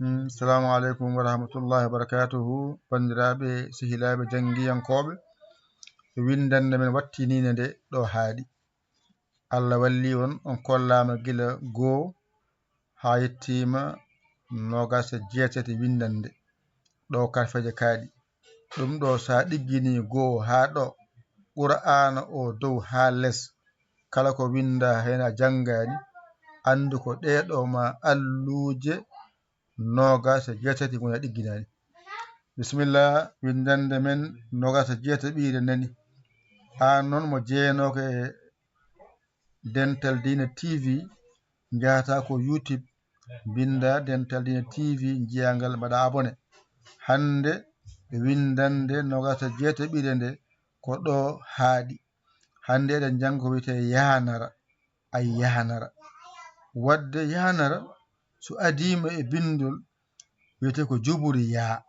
Assalamu alaikum wa rahmatullahi wa barakatuhu. Bandiraɓe sehilaɓe jangiyankoɓe, windande men wattininde nde ɗo haaɗi. Allah walli on kollama gila goo ha yettima 27 windande ɗo karfeje kaaɗi. Ɗum ɗo sa ɗiggini goo ha ɗo qur'ana o dow ha less kala ko winda hen a janngani andu ko ɗeɗo ma alluje 28 gona ɗigginani. Bismillah, windande men 28 ɓiire nani. An noon mo jeenoke e Dental Dina TV jahata ko YouTube binda Dental Dina TV jiyangal mbaɗa abonné. Hande windande 28 ɓiire nde ko ɗo haaɗi. Hande eɗen janga ko wiyete yanara. Ay yanara wadde yanara so adima e bindol wiyete ko juburi yaa.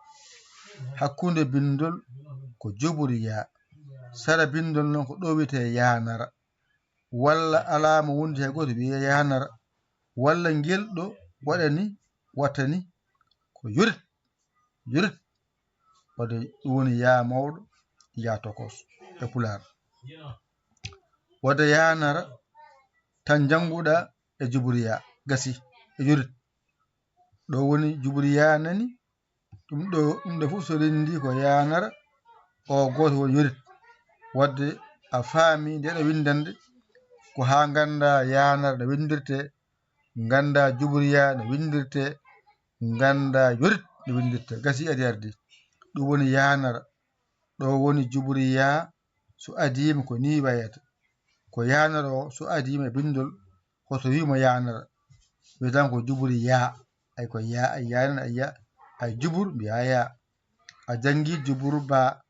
Hakkunde bindol ko juburi yaa. Sara bindol noon ko ɗo wiyete yanara. Walla alama wondi hay goto wiye yanara. Walla ngel ɗo waɗani wattani ko yurit yurit. Wadde ɗum woni yaa mawɗo yaa tokos e Pulaar. Wadde yanara tan janguɗa e juburi yaa gasi e yurit. Ɗo woni juburi yaa nani. Ɗum ɗo fof so rendi ko yanara o goto woni yurit. Wadde a faami ndeɗo windande ko ha ganda yanara no windirte, ganda juburi yaa no windirte, ganda yurit no windirte. Gasi adi ardi. Ɗum woni yanara. Ɗo woni juburi yaa so adima ko ni wayata. Ko yanara o so adima e bindol hoto wimo yanara wiyetan ko juburi yaa. Ay ko yaa ay yanana ay jubur mbiya yaa. A jangi jubur ba,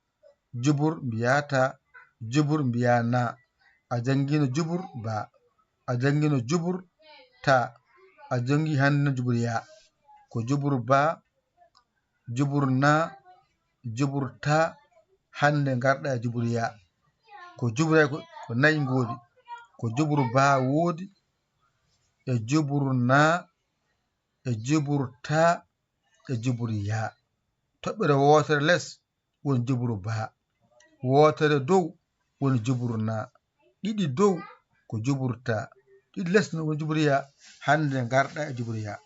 jubur mbiya ta, jubur mbiya na. A jangino jubur ba, a jangino jubur ta, a jangi hande jubur yaa. Ko jubur ba, jubur na, jubur ta, hande garɗa e jubur yaa. Ko jubur ko nayi ngodi. Ko jubur ba woodi, e jubur na, e jubur ta, e jubur yaa. Toɓɓere wotere less woni juburu ba, wotere dow woni juburu na, ɗiɗi dow ko juburu ta, ɗiɗi less no woni juburu yaa. Hande garɗa e juburu yaa.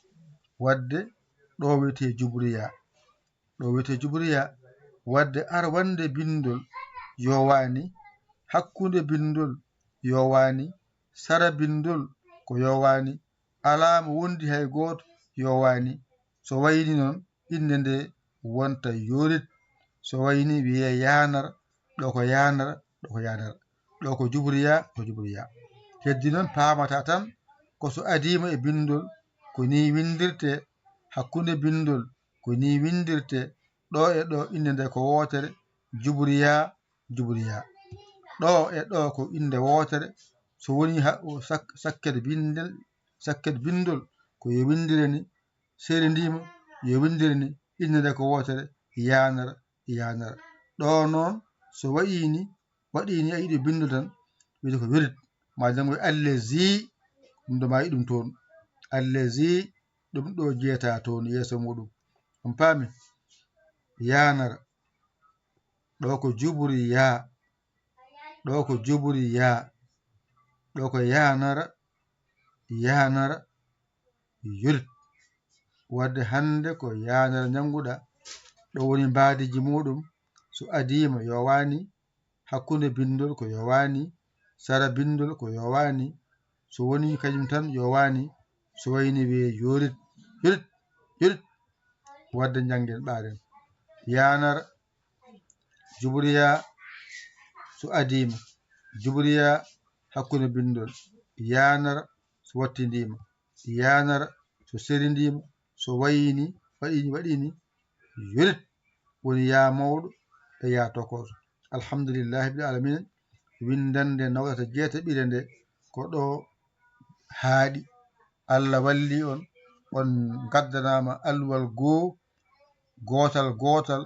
Wadde ɗo wiyete juburu yaa. Ɗo wiyete juburu yaa. Wadde ar wande bindol yowani, hakkunde bindol yowani, sara bindol ko yowani, alama wondi hay goto yowani. So wayni noon inde nde wonta yorit. So wayni wiye yanara. Ɗo ko yanara, ɗo ko yanara. Ɗo ko juburi yaa, ko juburi yaa. Heddi noon paamata tan ko so adima e bindol ko ni windirte, hakkunde bindol ko ni windirte, ɗo e ɗo inde nde ko wotere juburi yaa, juburi yaa. Ɗo e ɗo ko inde wotere. So woni sakket bindol ko yo windire ni, seeri ndima yo windire ni, inde nde ko wotere yanara yanara. Ɗo noon so waɗini a yiɗi bindol tan wiyete ko yurit. Ma jangoy allazi ɗum ɗo ma yi ɗum toon. Allazi ɗum ɗo jeyata toon yeeso muɗum. On paami? Yanara. Ɗo ko juburi yaa. Ɗo ko juburi yaa. Ɗo ko yanara yanara yurit. Wadde hande ko yanara janguɗa. Ɗo woni mbadiji muɗum. So adima yowani, hakkunde bindol ko yowani, sara bindol ko yowani. So woni kañum tan yowani. So wayni wiye yorit yurit yurit. Wadde jangen ɓaaren yanara juburi yaa so adima, juburi yaa hakkunde bindol, yanara so wattindima, yanara so serindima, so wayini waɗini yurit. Woni yaa mawɗo e yaa tokoso. Alhamdulillahi bil alamina. Windande 28 ɓiire nde ko ɗo haaɗi. Allah walli on gaddanama alluwal gotal gotal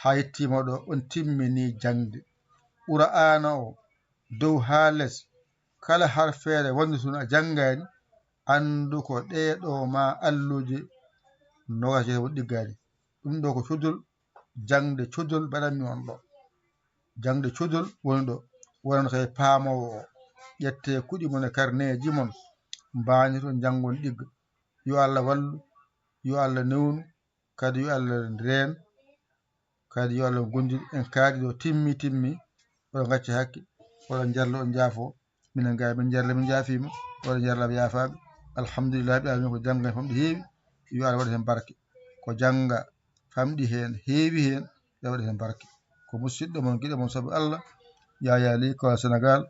ha yettima ɗo on timmini jangde. Qur'ana o dow ha less kala harfere wonde toon a janngani andu ko ɗeɗo ma alluje nogas e jeetati ɗiggaaɗi ɗum ɗo ko cuddol jangde cuddol mbaɗanmi on ɗo jangde cuddol woni ɗo wonano kay paamowo o ƴette kuɗi mon e carnet mon mbaani toon janngon ɗigga yo Allah wallu yo Allah newnu kadi yo Allah reen kadi yo Allah gondiɗ en kaari ɗo timmi oɗo gacci hakke oɗon jarlo on jaafo minen ga min jarle min jaafima oɗon jarlaɓe yaafaɓe alhamdulillahi ɓe alamin ko jangga famɗi heewi yo Allah waɗa hen barke ko jangga famɗi hen heewi hen yo waɗa hen barke ko musidɗo mon guiɗo mon saabu Allah Yaya Ly ko Sénégal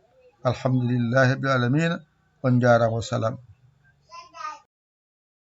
alhamdulillahi rabbil alamina on jarama wassalam